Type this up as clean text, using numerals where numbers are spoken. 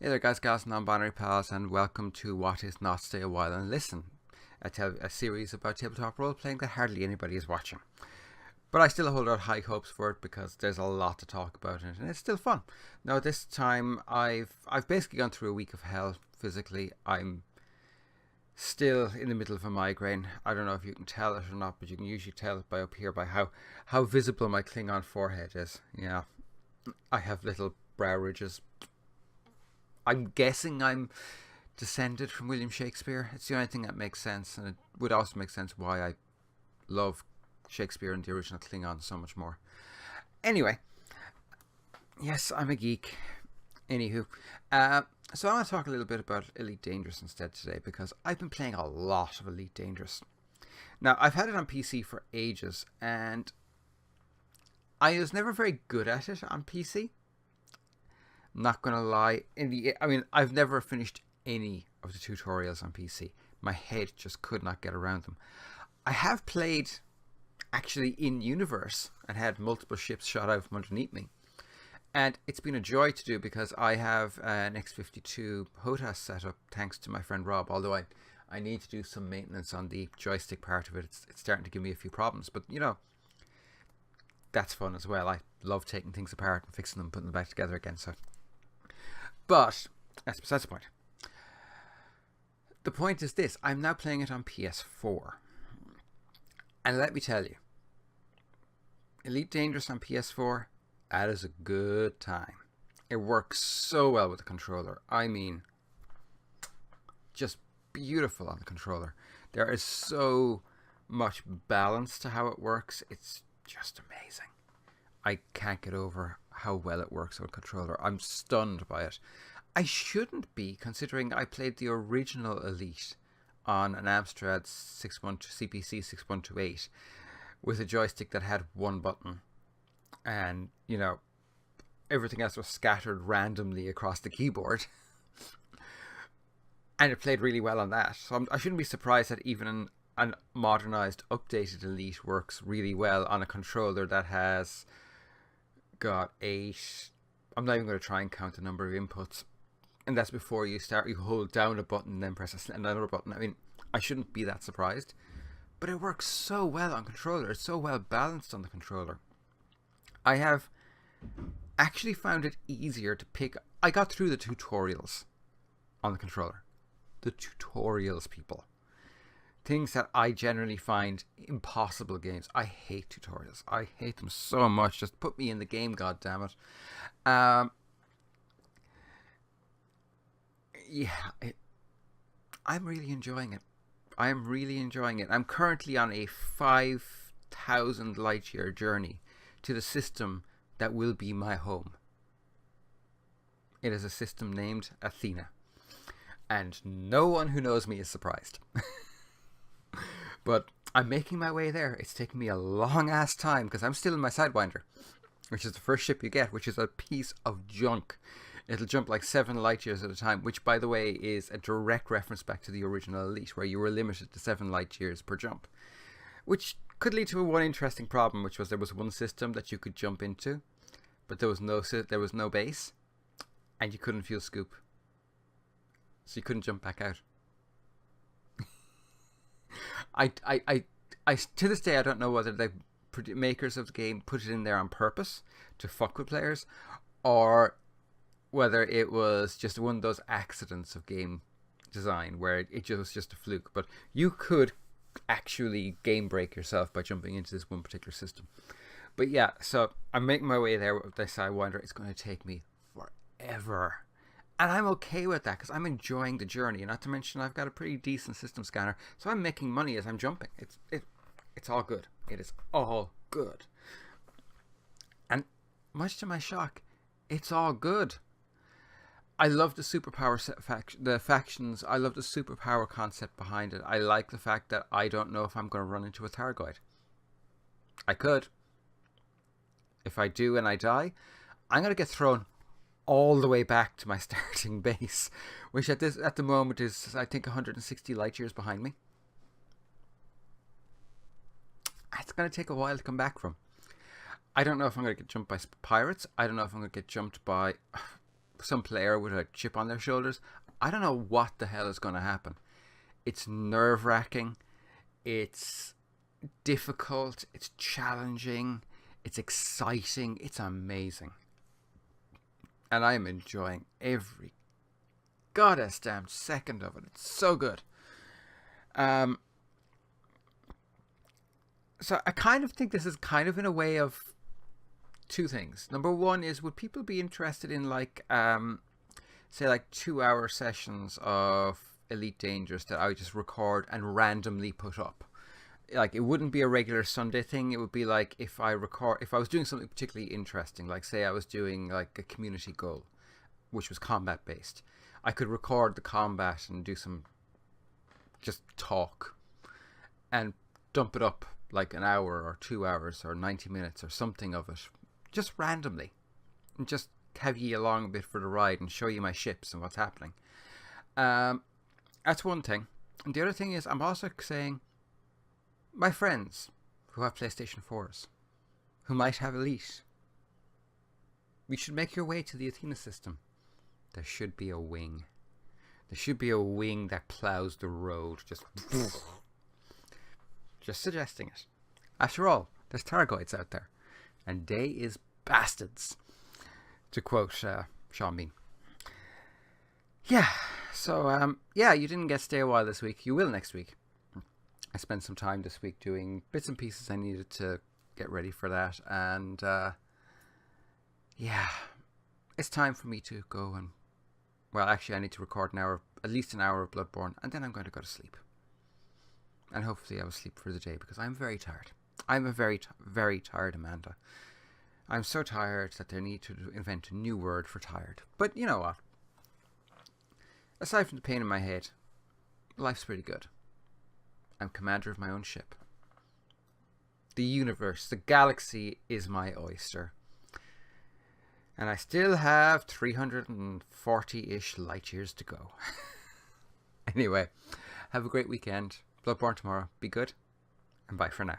Hey there, guys, gals, non-binary pals, and welcome to What Is Not Stay a While and Listen, a series about tabletop role-playing that hardly anybody is watching. But I still hold out high hopes for it because there's a lot to talk about in it, and it's still fun. Now, this time I've basically gone through a week of hell physically. I'm still in the middle of a migraine. I don't know if you can tell it or not, but you can usually tell it by up here by how visible my Klingon forehead is. Yeah, I have little brow ridges. I'm guessing I'm descended from William Shakespeare. It's the only thing that makes sense, and it would also make sense why I love Shakespeare and the original Klingon so much more. Anyway, yes, I'm a geek. Anywho, so I want to talk a little bit about Elite Dangerous instead today because I've been playing a lot of Elite Dangerous. Now, I've had it on PC for ages, and I was never very good at it on PC. Not gonna lie, I've never finished any of the tutorials on PC. My head just could not get around them. I have played actually in universe and had multiple ships shot out from underneath me, and it's been a joy to do because I have an X-52 HOTAS set up thanks to my friend Rob. Although I need to do some maintenance on the joystick part of it. It's starting to give me a few problems, but that's fun as well. I love taking things apart and fixing them, putting them back together again. But that's besides the point. The point is this: I'm now playing it on PS4. And let me tell you, Elite Dangerous on PS4, that is a good time. It works so well with the controller. I mean, just beautiful on the controller. There is so much balance to how it works. It's just amazing. I can't get over how well it works on a controller. I'm stunned by it. I shouldn't be, considering I played the original Elite on an Amstrad CPC 6128 with a joystick that had one button, and everything else was scattered randomly across the keyboard. And it played really well on that. So I shouldn't be surprised that even an modernized, updated Elite works really well on a controller that has got 8. I'm not even going to try and count the number of inputs, and that's before you start. You hold down a button and then press another button. I mean, I shouldn't be that surprised, but it works so well on controller. It's so well balanced on the controller. I have actually found it easier to pick. I got through the tutorials on the controller. The tutorials, people. Things that I generally find impossible games. I hate tutorials. I hate them so much. Just put me in the game, goddammit. I'm really enjoying it. I'm really enjoying it. I'm currently on a 5,000 light year journey to the system that will be my home. It is a system named Athena. And no one who knows me is surprised. But I'm making my way there. It's taking me a long ass time because I'm still in my Sidewinder, which is the first ship you get, which is a piece of junk. It'll jump like 7 light years at a time, which, by the way, is a direct reference back to the original Elite, where you were limited to 7 light years per jump, which could lead to one interesting problem, which was there was one system that you could jump into, but there was no base, and you couldn't fuel scoop, so you couldn't jump back out. I to this day I don't know whether the makers of the game put it in there on purpose to fuck with players, or whether it was just one of those accidents of game design where it was just a fluke. But you could actually game break yourself by jumping into this one particular system. But yeah, so I'm making my way there with this Sidewinder. It's going to take me forever. And I'm okay with that because I'm enjoying the journey. And not to mention I've got a pretty decent system scanner, so I'm making money as I'm jumping. It's all good. It is all good. And much to my shock, it's all good. I love the superpower the factions. I love the superpower concept behind it. I like the fact that I don't know if I'm going to run into a Thargoid. I could. If I do and I die, I'm going to get thrown all the way back to my starting base, which at the moment is, I think, 160 light years behind me. It's going to take a while to come back from. I don't know if I'm going to get jumped by pirates. I don't know if I'm going to get jumped by some player with a chip on their shoulders. I don't know what the hell is going to happen. It's nerve-wracking. It's difficult. It's challenging. It's exciting. It's amazing. And I'm enjoying every goddess damn second of it. It's so good. So I kind of think this is kind of in a way of two things. Number one is, would people be interested in like, say like 2-hour sessions of Elite Dangerous that I would just record and randomly put up? Like, it wouldn't be a regular Sunday thing. It would be like if I was doing something particularly interesting, like say I was doing like a community goal, which was combat based. I could record the combat and do some just talk and dump it up like an hour or 2 hours or 90 minutes or something of it, just randomly, and just have ye along a bit for the ride and show you my ships and what's happening. That's one thing. And the other thing is, I'm also saying, my friends who have PlayStation 4s, who might have Elite, we should make your way to the Athena system. There should be a wing. There should be a wing that plows the road. Just suggesting it. After all, there's Targoids out there. And they is bastards. To quote Sean Bean. Yeah. So, yeah, you didn't get Stay a While this week. You will next week. I spent some time this week doing bits and pieces I needed to get ready for that. And, yeah, it's time for me to go and, well, actually I need to record at least an hour of Bloodborne, and then I'm going to go to sleep. And hopefully I will sleep for the day, because I'm very tired. I'm a very, very tired Amanda. I'm so tired that they need to invent a new word for tired. But you know what? Aside from the pain in my head, life's pretty good. I'm commander of my own ship. The universe, the galaxy is my oyster. And I still have 340-ish light years to go. Anyway, have a great weekend. Bloodborne tomorrow. Be good. And bye for now.